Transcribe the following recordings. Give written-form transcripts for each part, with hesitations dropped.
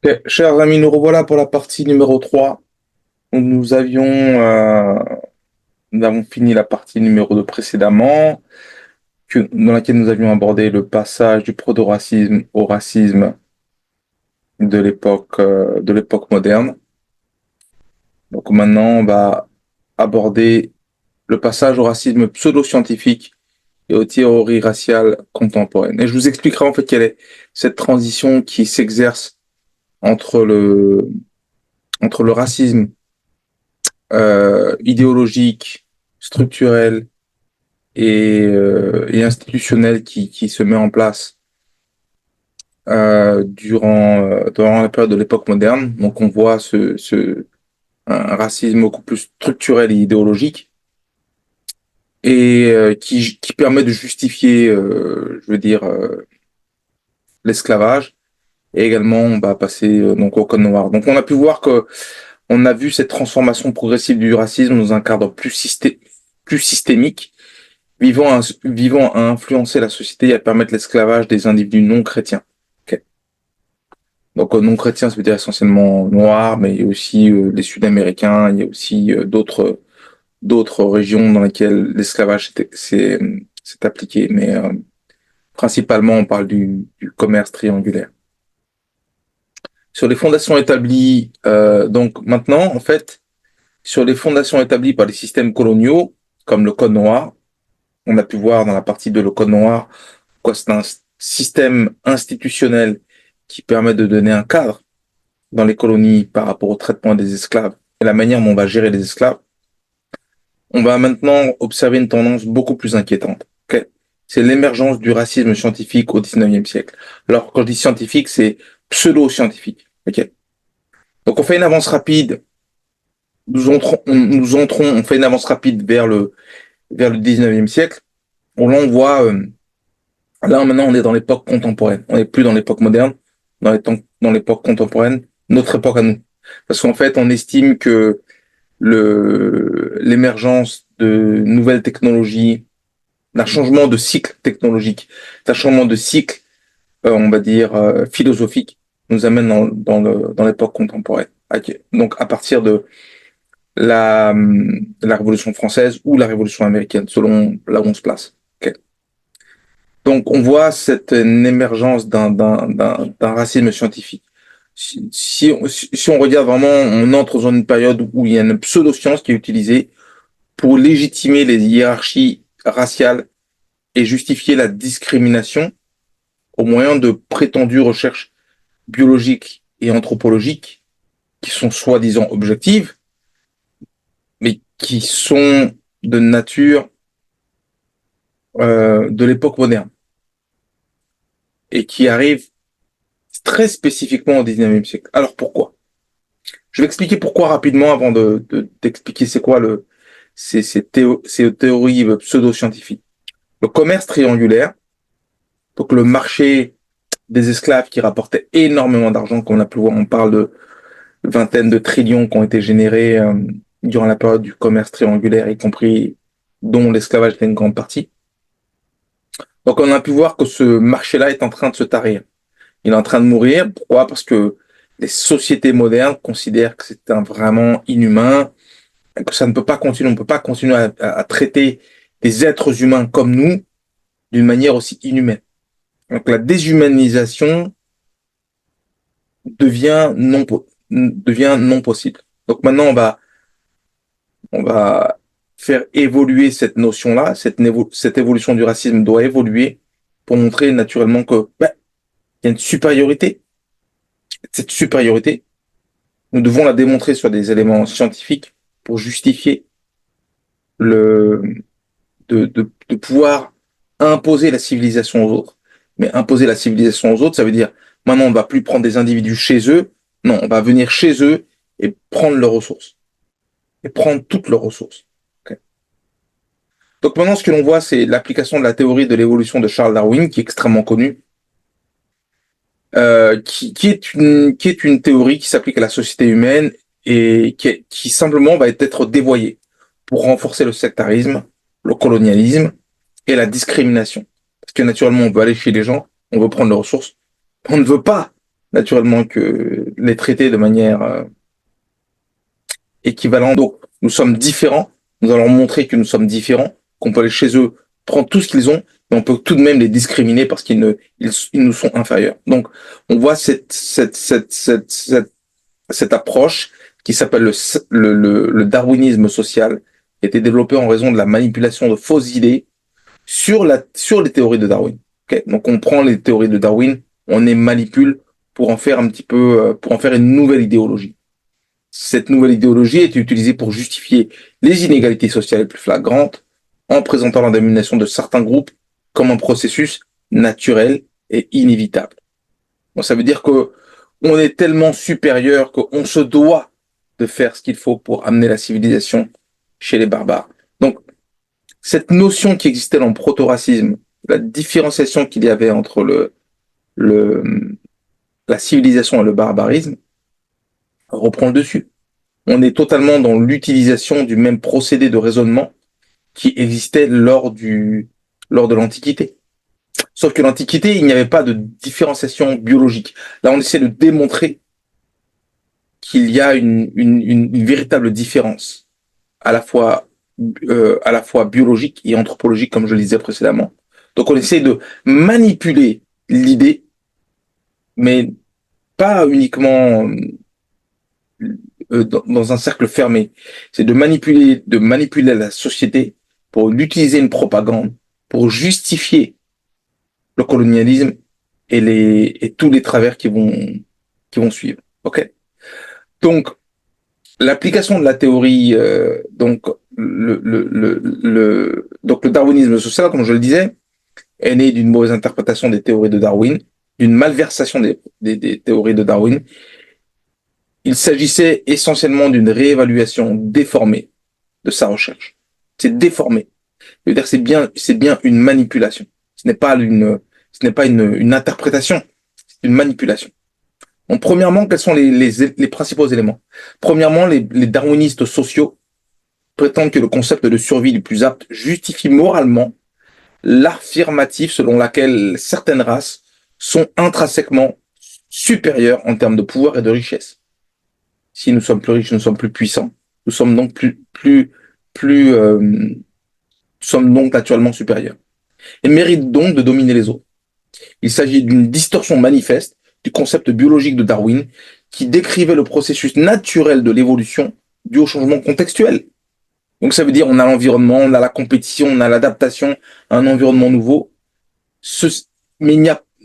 Ok, chers amis, nous revoilà pour la partie numéro 3. Nous avons fini la partie numéro 2 précédemment, dans laquelle nous avions abordé le passage du proto-racisme au racisme de l'époque moderne. Donc maintenant, on va aborder le passage au racisme pseudo-scientifique et aux théories raciales contemporaines. Et je vous expliquerai en fait quelle est cette transition qui s'exerce entre entre le racisme idéologique, structurel et institutionnel qui se met en place durant la période de l'époque moderne. Donc on voit un racisme beaucoup plus structurel et idéologique qui permet de justifier, je veux dire, l'esclavage. Et également, on va passer donc au code noir. Donc on a pu voir que on a vu cette transformation progressive du racisme dans un cadre plus systémique vivant à influencer la société et à permettre l'esclavage des individus non chrétiens. Ok. Donc non chrétiens, ça veut dire essentiellement noirs, mais il y a aussi les Sud-Américains, il y a aussi d'autres régions dans lesquelles l'esclavage s'est appliqué, mais principalement on parle du commerce triangulaire. Sur les fondations établies, donc maintenant, en fait, sur les fondations établies par les systèmes coloniaux, comme le Code noir, on a pu voir dans la partie de le Code noir, quoi, c'est un système institutionnel qui permet de donner un cadre dans les colonies par rapport au traitement des esclaves et la manière dont on va gérer les esclaves. On va maintenant observer une tendance beaucoup plus inquiétante. Okay. C'est l'émergence du racisme scientifique au XIXe siècle. Alors, quand je dis scientifique, c'est pseudo-scientifique. Okay. Donc, on fait une avance rapide. On fait une avance rapide vers le XIXe siècle. Où là, on voit là, maintenant, on est dans l'époque contemporaine. On n'est plus dans l'époque moderne, dans l'époque contemporaine, notre époque à nous. Parce qu'en fait, on estime que l'émergence de nouvelles technologies, d'un changement de cycle technologique, d'un changement de cycle, on va dire, philosophique, nous amène dans l'époque contemporaine. Ok. Donc, à partir de la Révolution française ou la Révolution américaine, selon là où on se place. Ok. Donc, on voit cette émergence d'un racisme scientifique. Si on regarde vraiment, on entre dans une période où il y a une pseudo-science qui est utilisée pour légitimer les hiérarchies raciales et justifier la discrimination au moyen de prétendues recherches biologiques et anthropologiques qui sont soi-disant objectives, mais qui sont de nature de l'époque moderne et qui arrivent très spécifiquement au 19e siècle. Alors pourquoi? Je vais expliquer pourquoi rapidement avant d'expliquer c'est quoi ces théories pseudo-scientifiques. Le commerce triangulaire, donc le marché des esclaves qui rapportait énormément d'argent, comme on a pu voir, on parle de vingtaines de trillions qui ont été générés durant la période du commerce triangulaire, y compris dont l'esclavage était une grande partie. Donc on a pu voir que ce marché-là est en train de se tarir. Il est en train de mourir. Pourquoi? Parce que les sociétés modernes considèrent que c'est vraiment inhumain, que ça ne peut pas continuer. On ne peut pas continuer à traiter des êtres humains comme nous d'une manière aussi inhumaine. Donc la déshumanisation devient non possible. Donc maintenant, on va faire évoluer cette notion-là, cette évolution du racisme doit évoluer pour montrer naturellement que il y a une supériorité. Cette supériorité, nous devons la démontrer sur des éléments scientifiques pour justifier le, de pouvoir imposer la civilisation aux autres. Mais imposer la civilisation aux autres, ça veut dire maintenant on ne va plus prendre des individus chez eux, non, on va venir chez eux et prendre leurs ressources, et prendre toutes leurs ressources. Okay. Donc maintenant, ce que l'on voit, c'est l'application de la théorie de l'évolution de Charles Darwin, qui est extrêmement connue, qui est une théorie qui s'applique à la société humaine et qui simplement va être dévoyée pour renforcer le sectarisme, le colonialisme et la discrimination. Parce que naturellement, on veut aller chez les gens, on veut prendre leurs ressources. On ne veut pas. naturellement que les traiter de manière équivalente. Donc, nous sommes différents. Nous allons montrer que nous sommes différents, qu'on peut aller chez eux, prendre tout ce qu'ils ont, mais on peut tout de même les discriminer parce ils nous sont inférieurs. Donc, on voit cette approche qui s'appelle le darwinisme social, qui a été développé en raison de la manipulation de fausses idées sur les théories de Darwin. Okay, donc on prend les théories de Darwin, on les manipule pour en faire un petit peu, pour en faire une nouvelle idéologie. Cette nouvelle idéologie est utilisée pour justifier les inégalités sociales les plus flagrantes, en présentant la domination de certains groupes comme un processus naturel et inévitable. Bon, ça veut dire que on est tellement supérieur qu'on se doit de faire ce qu'il faut pour amener la civilisation chez les barbares. Donc, cette notion qui existait dans le proto-racisme, la différenciation qu'il y avait entre le, la civilisation et le barbarisme, reprend le dessus. On est totalement dans l'utilisation du même procédé de raisonnement qui existait lors de l'Antiquité. Sauf que l'Antiquité, il n'y avait pas de différenciation biologique. Là, on essaie de démontrer qu'il y a une véritable différence, à la fois biologique et anthropologique, comme je le disais précédemment. Donc, on essaie de manipuler l'idée, mais pas uniquement dans un cercle fermé. C'est de manipuler la société pour utiliser une propagande, pour justifier le colonialisme et tous les travers qui vont suivre. Ok. Donc, l'application de la théorie, donc le darwinisme social, comme je le disais, est né d'une mauvaise interprétation des théories de Darwin, d'une malversation des théories de Darwin. Il s'agissait essentiellement d'une réévaluation déformée de sa recherche. C'est déformé. C'est-à-dire c'est bien une manipulation. Ce n'est pas une interprétation, c'est une manipulation. Donc, premièrement, quels sont les principaux éléments? Premièrement, les darwinistes sociaux prétendent que le concept de survie le plus apte justifie moralement l'affirmative selon laquelle certaines races sont intrinsèquement supérieures en termes de pouvoir et de richesse. Si nous sommes plus riches, nous sommes plus puissants. Nous sommes donc sommes donc naturellement supérieurs et méritent donc de dominer les autres. Il s'agit d'une distorsion manifeste du concept biologique de Darwin qui décrivait le processus naturel de l'évolution dû au changement contextuel. Donc ça veut dire on a l'environnement, on a la compétition, on a l'adaptation à un environnement nouveau. Mais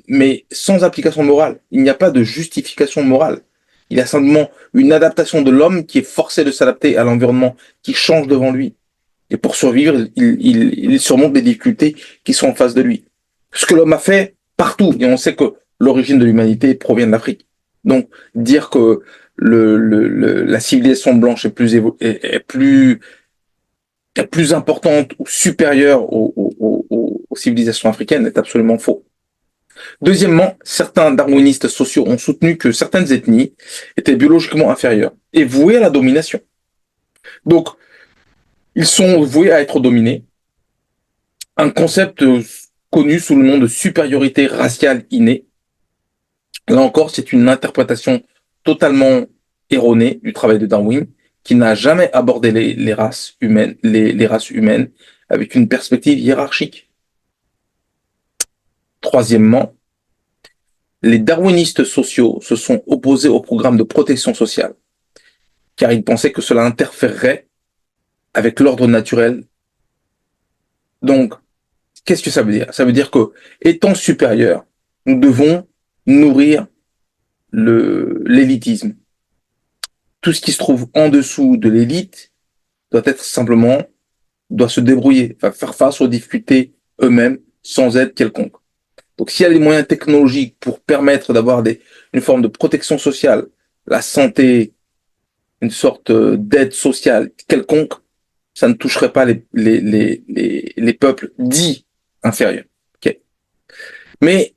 mais sans application morale, il n'y a pas de justification morale. Il y a simplement une adaptation de l'homme qui est forcé de s'adapter à l'environnement qui change devant lui. Et pour survivre, il surmonte les difficultés qui sont en face de lui. Ce que l'homme a fait partout, et on sait que l'origine de l'humanité provient de l'Afrique. Donc, dire que la civilisation blanche est plus importante ou supérieure aux civilisations africaines est absolument faux. Deuxièmement, certains darwinistes sociaux ont soutenu que certaines ethnies étaient biologiquement inférieures et vouées à la domination. Donc, ils sont voués à être dominés. Un concept connu sous le nom de supériorité raciale innée. Là encore, c'est une interprétation totalement erronée du travail de Darwin, qui n'a jamais abordé les races humaines, les races humaines avec une perspective hiérarchique. Troisièmement, les darwinistes sociaux se sont opposés au programme de protection sociale, car ils pensaient que cela interférerait avec l'ordre naturel. Donc, qu'est-ce que ça veut dire? Ça veut dire que, étant supérieurs, nous devons nourrir l'élitisme. Tout ce qui se trouve en dessous de l'élite doit se débrouiller, faire face aux difficultés eux-mêmes sans aide quelconque. Donc, s'il y a des moyens technologiques pour permettre d'avoir une forme de protection sociale, la santé, une sorte d'aide sociale quelconque, ça ne toucherait pas les peuples dits inférieurs. Okay. Mais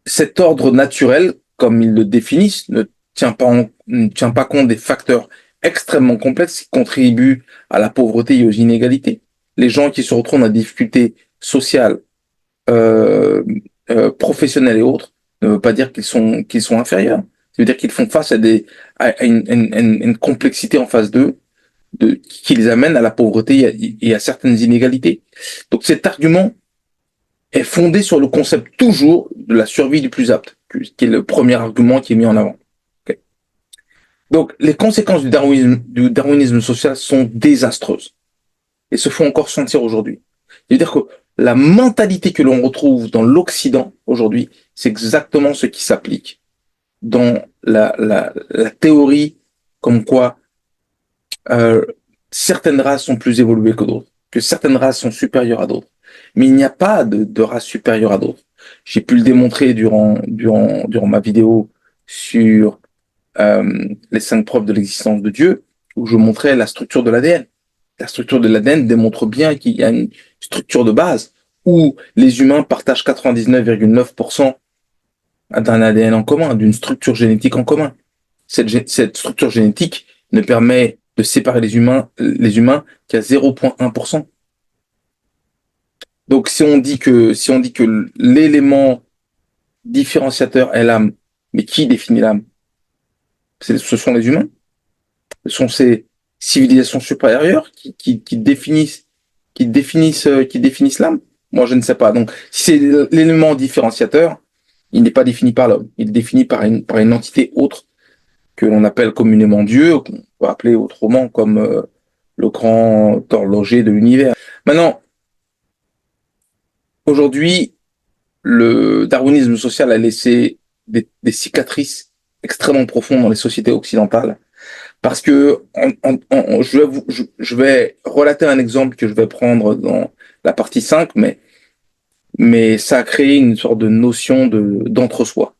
cet ordre naturel, comme ils le définissent, ne tient pas compte des facteurs extrêmement complexes qui contribuent à la pauvreté et aux inégalités. Les gens qui se retrouvent dans des difficultés sociales, professionnelles et autres, ne veut pas dire qu'ils sont inférieurs. Ça veut dire qu'ils font face à une complexité en face d'eux qui les amène à la pauvreté et à certaines inégalités. Donc cet argument est fondé sur le concept toujours de la survie du plus apte, qui est le premier argument qui est mis en avant. Okay. Donc les conséquences du darwinisme social sont désastreuses et se font encore sentir aujourd'hui. C'est-à-dire que la mentalité que l'on retrouve dans l'Occident aujourd'hui, c'est exactement ce qui s'applique dans la théorie comme quoi euh, certaines races sont plus évoluées que d'autres, que certaines races sont supérieures à d'autres. Mais il n'y a pas de race supérieure à d'autres. J'ai pu le démontrer durant ma vidéo sur les 5 preuves de l'existence de Dieu, où je montrais la structure de l'ADN. La structure de l'ADN démontre bien qu'il y a une structure de base où les humains partagent 99,9% d'un ADN en commun, d'une structure génétique en commun. Cette structure génétique ne permet de séparer les humains qu'à 0,1%. Donc si on dit que l'élément différenciateur est l'âme, mais qui définit l'âme? Ce sont les humains. Ce sont ces civilisations supérieures qui définissent l'âme. Moi, je ne sais pas. Donc, si c'est l'élément différenciateur, il n'est pas défini par l'homme. Il est défini par une entité autre que l'on appelle communément Dieu, qu'on peut appeler autrement comme le grand horloger de l'univers. Maintenant, aujourd'hui, le darwinisme social a laissé des cicatrices extrêmement profondes dans les sociétés occidentales. Parce que je vais relater un exemple que je vais prendre dans la partie 5, mais ça a créé une sorte de notion d'entre-soi,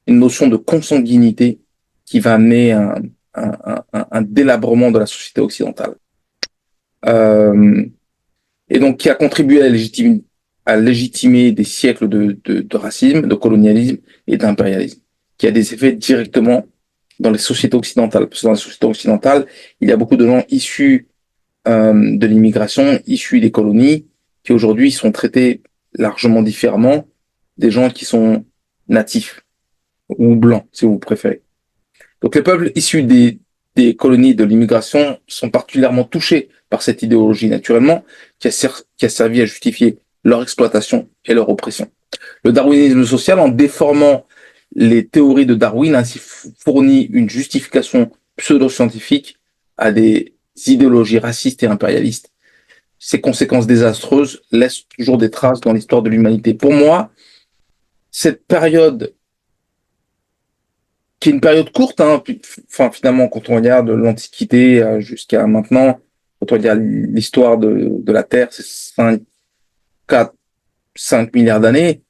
une notion de consanguinité qui va amener un délabrement de la société occidentale. Euh, et donc qui a contribué à légitimer des siècles de racisme, de colonialisme et d'impérialisme, qui a des effets directement dans les sociétés occidentales. Parce que dans les sociétés occidentales, il y a beaucoup de gens issus de l'immigration, issus des colonies, qui aujourd'hui sont traités largement différemment des gens qui sont natifs ou blancs, si vous préférez. Donc les peuples issus des colonies de l'immigration sont particulièrement touchés par cette idéologie naturellement qui a servi à justifier leur exploitation et leur oppression. Le darwinisme social, en déformant les théories de Darwin, a ainsi fourni une justification pseudo-scientifique à des idéologies racistes et impérialistes. Ces conséquences désastreuses laissent toujours des traces dans l'histoire de l'humanité. Pour moi, cette période qui est une période courte, hein, enfin finalement quand on regarde l'Antiquité jusqu'à maintenant, quand on regarde l'histoire de la Terre, c'est 5, 4, 5 milliards d'années.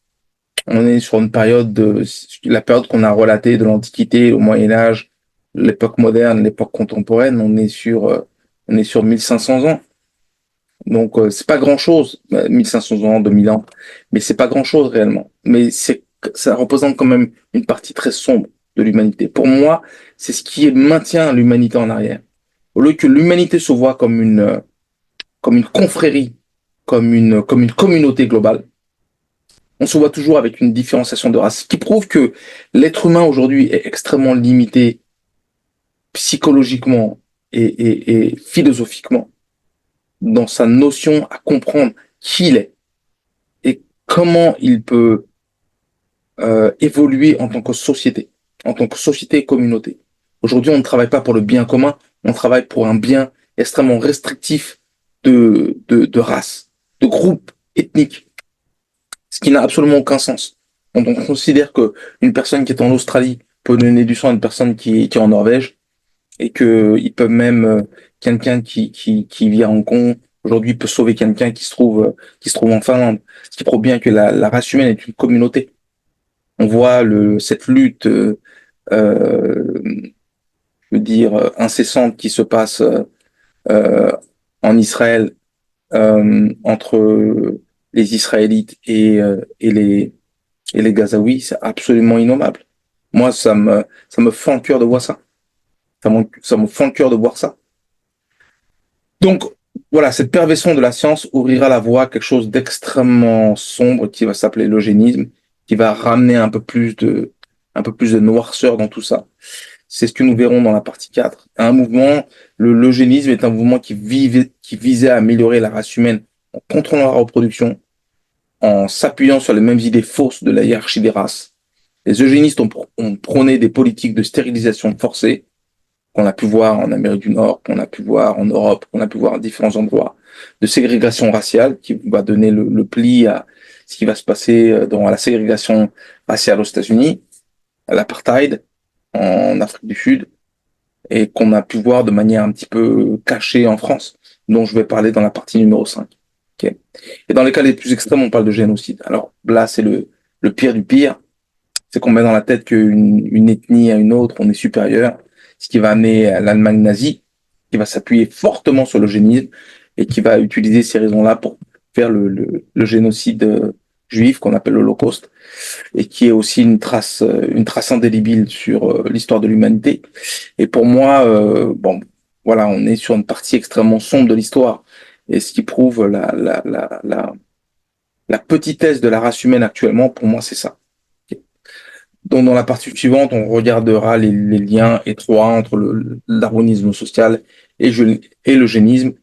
On est sur une période la période qu'on a relatée de l'Antiquité, au Moyen Âge, l'époque moderne, l'époque contemporaine, on est sur 1500 ans. Donc c'est pas grand chose, 1500 ans, 2000 ans, mais c'est pas grand chose réellement. Mais ça représente quand même une partie très sombre de l'humanité. Pour moi, c'est ce qui maintient l'humanité en arrière. Au lieu que l'humanité se voit comme une confrérie, comme une communauté globale, on se voit toujours avec une différenciation de race, ce qui prouve que l'être humain aujourd'hui est extrêmement limité psychologiquement et philosophiquement dans sa notion à comprendre qui il est et comment il peut évoluer en tant que société et communauté. Aujourd'hui, on ne travaille pas pour le bien commun, on travaille pour un bien extrêmement restrictif de race, de groupe ethnique, ce qui n'a absolument aucun sens. Quand on considère qu'une personne qui est en Australie peut donner du sang à une personne qui est en Norvège, et que ils peuvent même quelqu'un qui vit à Hong Kong aujourd'hui peut sauver quelqu'un qui se trouve en Finlande, ce qui prouve bien que la race humaine est une communauté. On voit cette lutte je veux dire incessante qui se passe euh, en Israël entre les Israélites et les Gazaouis. C'est absolument innommable. Moi, ça me fend le cœur de voir ça. Ça me fend le cœur de voir ça. Donc, voilà, cette perversion de la science ouvrira la voie à quelque chose d'extrêmement sombre qui va s'appeler l'eugénisme, qui va ramener un peu plus de noirceur dans tout ça. C'est ce que nous verrons dans la partie 4. Un mouvement, l'eugénisme est un mouvement qui visait à améliorer la race humaine en contrôlant la reproduction, en s'appuyant sur les mêmes idées fausses de la hiérarchie des races. Les eugénistes ont prôné des politiques de stérilisation forcée qu'on a pu voir en Amérique du Nord, qu'on a pu voir en Europe, qu'on a pu voir à différents endroits, de ségrégation raciale qui va donner le pli à ce qui va se passer dans la ségrégation raciale aux États-Unis, à l'apartheid en Afrique du Sud, et qu'on a pu voir de manière un petit peu cachée en France, dont je vais parler dans la partie numéro 5. Okay. Et dans les cas les plus extrêmes, on parle de génocide. Alors là, c'est le pire du pire. C'est qu'on met dans la tête qu'une ethnie à une autre, on est supérieur, ce qui va amener à l'Allemagne nazie, qui va s'appuyer fortement sur l'eugénisme et qui va utiliser ces raisons-là pour faire le génocide juif qu'on appelle l'Holocauste, et qui est aussi une trace indélébile sur l'histoire de l'humanité. Et pour moi, bon, voilà, on est sur une partie extrêmement sombre de l'histoire, et ce qui prouve la petitesse de la race humaine actuellement, pour moi, c'est ça. Donc, dans la partie suivante, on regardera les liens étroits entre le darwinisme social et l'eugénisme,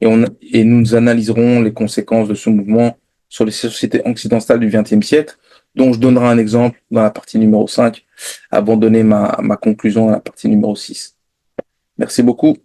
et nous analyserons les conséquences de ce mouvement sur les sociétés occidentales du XXe siècle, dont je donnerai un exemple dans la partie numéro 5, avant de donner ma conclusion à la partie numéro 6. Merci beaucoup.